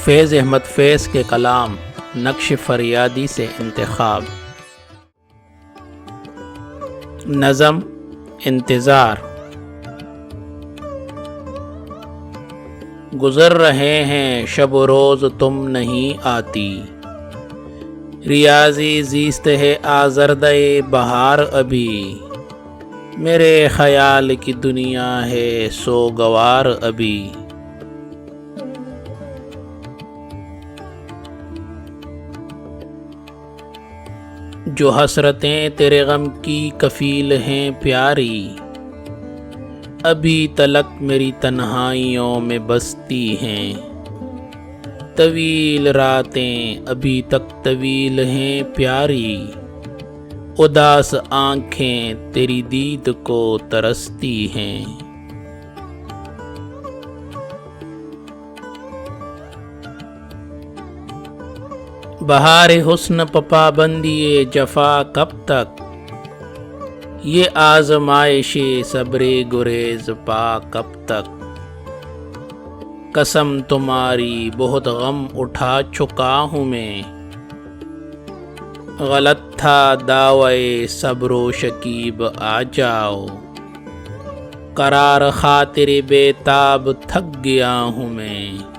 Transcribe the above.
فیض احمد فیض کے کلام نقش فریادی سے انتخاب۔ نظم انتظار۔ گزر رہے ہیں شب و روز تم نہیں آتی، ریاضی زیست ہے آزردہ بہار ابھی، میرے خیال کی دنیا ہے سوگوار ابھی۔ جو حسرتیں تیرے غم کی کفیل ہیں پیاری، ابھی تلک میری تنہائیوں میں بستی ہیں، طویل راتیں ابھی تک طویل ہیں پیاری، اداس آنکھیں تیری دید کو ترستی ہیں۔ بہار حسن پابندی جفا کب تک، یہ آزمائش صبر گریز پا کب تک، قسم تمہاری بہت غم اٹھا چکا ہوں میں، غلط تھا دعوی صبر و شکیب آ جاؤ، قرار خاطر بے تاب تھک گیا ہوں میں۔